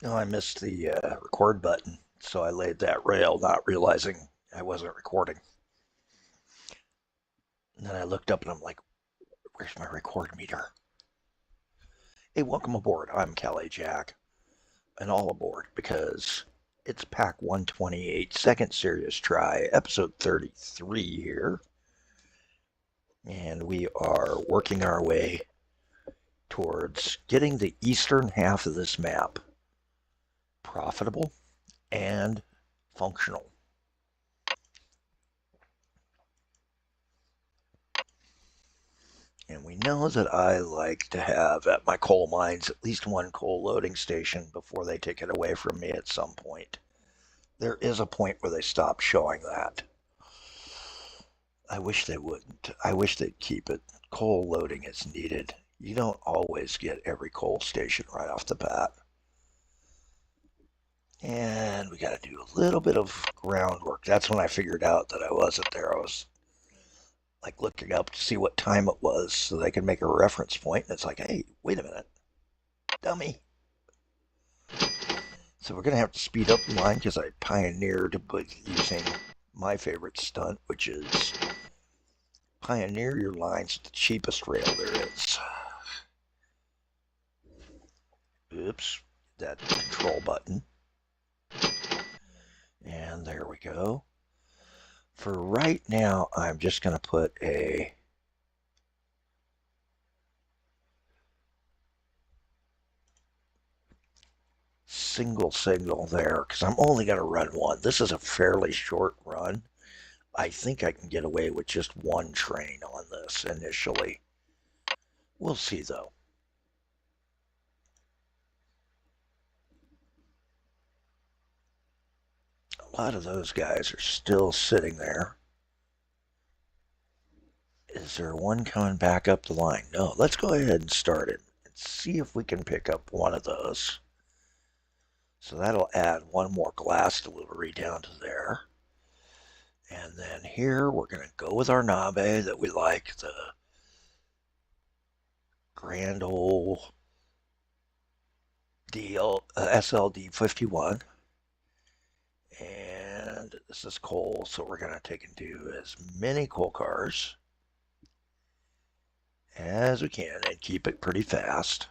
No, I missed the record button, so I laid that rail, not realizing I wasn't recording. And then I looked up and I'm like, where's my record meter? Hey, welcome aboard. I'm Callie Jack, and all aboard because it's Pak128, second serious try, episode 33 here. And we are working our way towards getting the eastern half of this map profitable and functional. And we know that I like to have at my coal mines at least one coal loading station before they take it away from me at some point. There is a point where they stop showing that. I wish they wouldn't. I wish they'd keep it. Coal loading is needed. You don't always get every coal station right off the bat. And we got to do a little bit of groundwork. That's when I figured out that I wasn't there. I was like looking up to see what time it was so they could make a reference point. And it's like, hey, wait a minute, dummy. So we're going to have to speed up the line because I pioneered using my favorite stunt, which is pioneer your lines at the cheapest rail there is. Oops, that control button. And there we go. For right now, I'm just going to put a single signal there because I'm only going to run one. This is a fairly short run. I think I can get away with just one train on this initially. We'll see though. A lot of those guys are still sitting there. Is there one coming back up the line? No, let's go ahead and start it and see if we can pick up one of those. So that'll add one more glass delivery down to there. And then here we're going to go with our Nabe that we like, the grand old SLD 51. And this is coal, so we're going to take and do as many coal cars as we can and keep it pretty fast.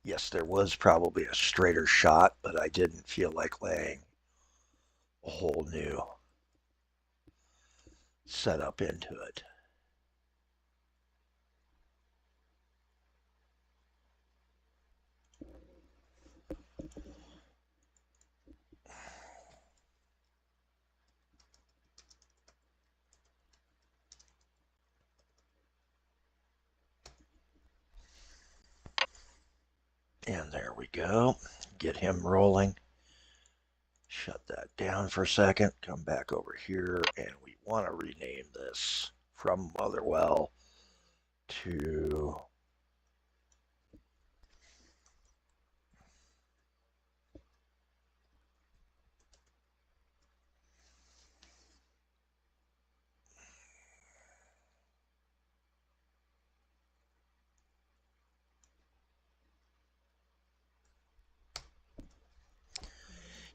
Yes, there was probably a straighter shot, but I didn't feel like laying a whole new setup into it. And there we go. Get him rolling. Shut that down for a second. Come back over here, and we want to rename this from Motherwell to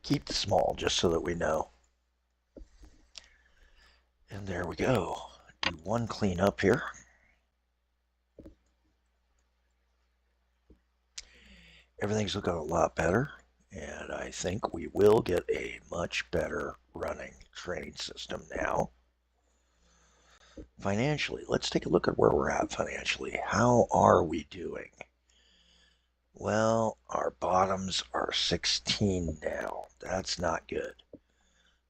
keep the small just so that we know. And there we go. Do one clean up here. Everything's looking a lot better, and I think we will get a much better running train system now. Financially, let's take a look at where we're at financially. How are we doing? Well, our bottoms are 16 now. That's not good.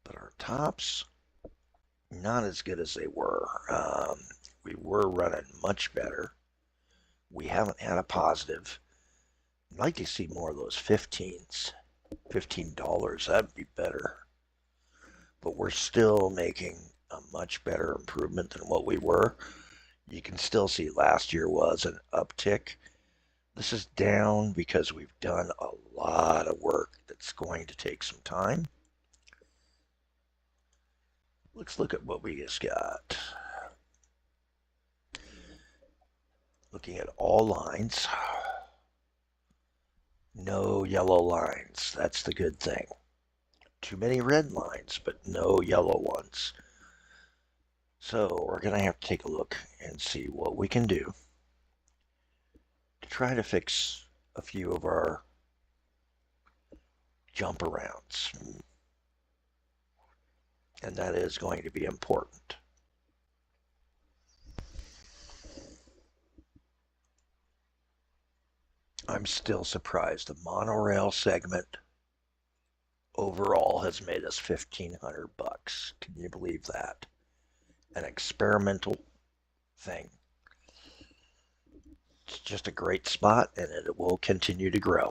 But our tops, not as good as they were. We were running much better. We haven't had a positive. I'd like to see more of those 15s. $15, that'd be better. But we're still making a much better improvement than what we were. You can still see last year was an uptick. This is down because we've done a lot of work that's going to take some time. Let's look at what we just got. Looking at all lines. No yellow lines. That's the good thing. Too many red lines, but no yellow ones. So we're going to have to take a look and see what we can do to try to fix a few of our jump arounds. And that is going to be important. I'm still surprised. The monorail segment overall has made us $1,500. Can you believe that? An experimental thing. It's just a great spot, and it will continue to grow.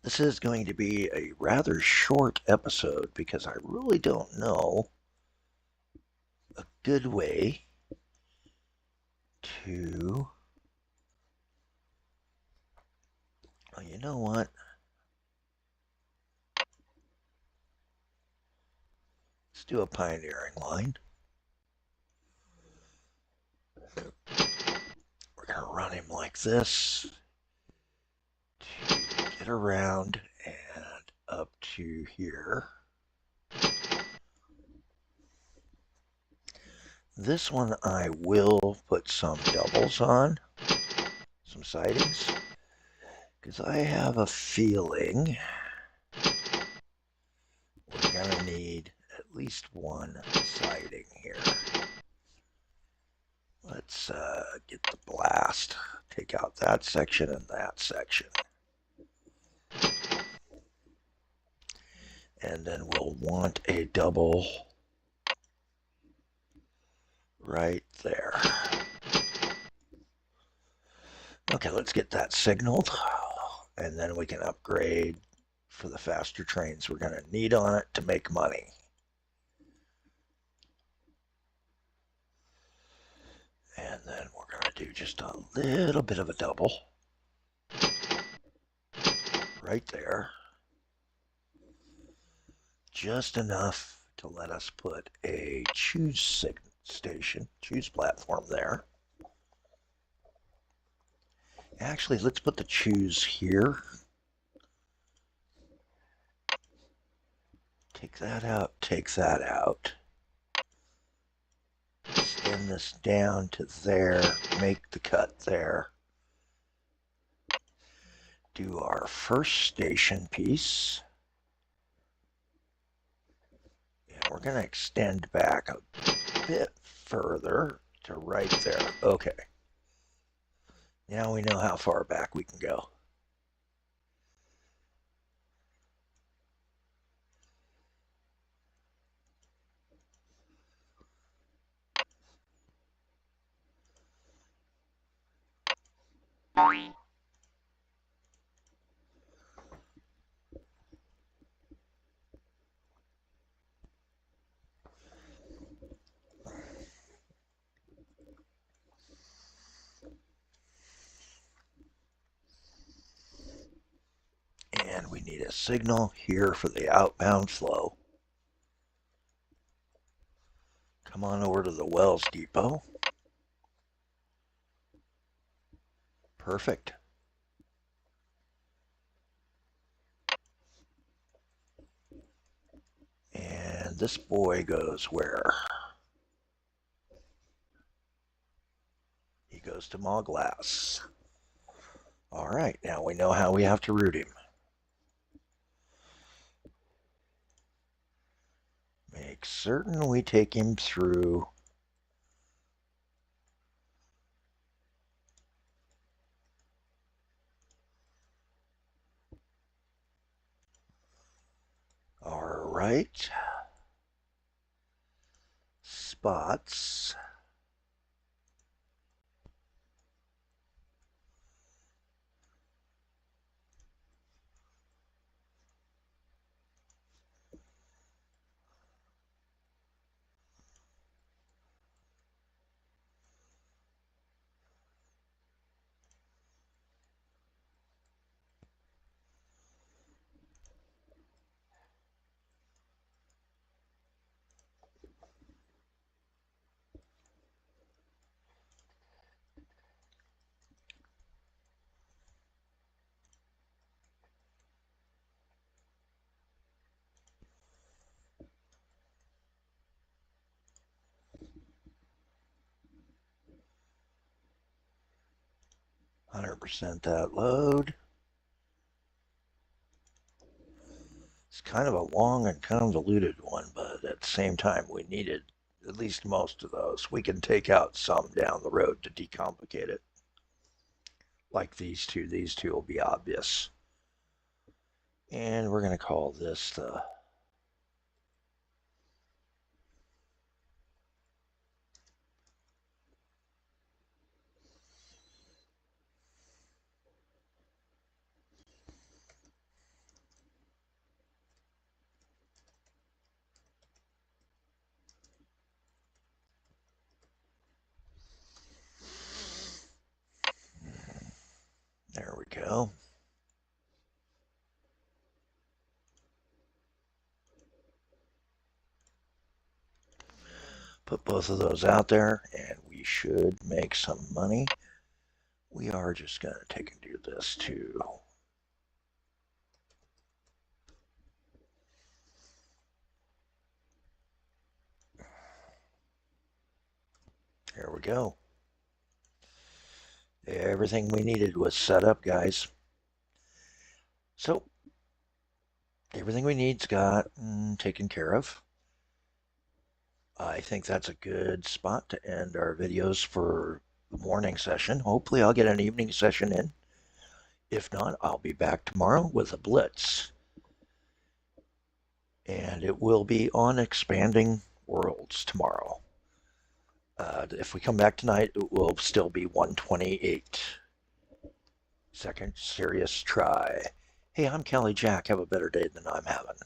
This is going to be a rather short episode because I really don't know a good way to... Well, you know what? Let's do a pioneering line. We're going to run him like this to get around and up to here. This one I will put some doubles on, some sidings, because I have a feeling we're going to need at least one siding here. Let's get the blast. Take out that section and that section. And then we'll want a double right there. Okay, let's get that signaled. And then we can upgrade for the faster trains we're going to need on it to make money. And then we're going to do just a little bit of a double right there. Just enough to let us put a choose station, choose platform there. Actually, let's put the choose here. Take that out, take that out. Extend this down to there, make the cut there. Do our first station piece. And we're going to extend back a bit further to right there. Okay. Now we know how far back we can go. And we need a signal here for the outbound flow. Come on over to the Wells Depot. Perfect. And this boy goes where? He goes to Mall-Glass. All right, now we know how we have to route him. Make certain we take him through our right spots. 100% that load. It's kind of a long and convoluted one, but at the same time, we needed at least most of those. We can take out some down the road to decomplicate it. Like these two. These two will be obvious. And we're going to call this the there we go. Put both of those out there and we should make some money. We are just going to take and do this too. There we go. Everything we needed was set up, guys. So everything we need's got taken care of. I think that's a good spot to end our videos for the morning session. Hopefully I'll get an evening session in. If not, I'll be back tomorrow with a blitz. And it will be on expanding worlds tomorrow. If we come back tonight, it will still be 128. Second serious try. Hey, I'm Kelly Jack. Have a better day than I'm having.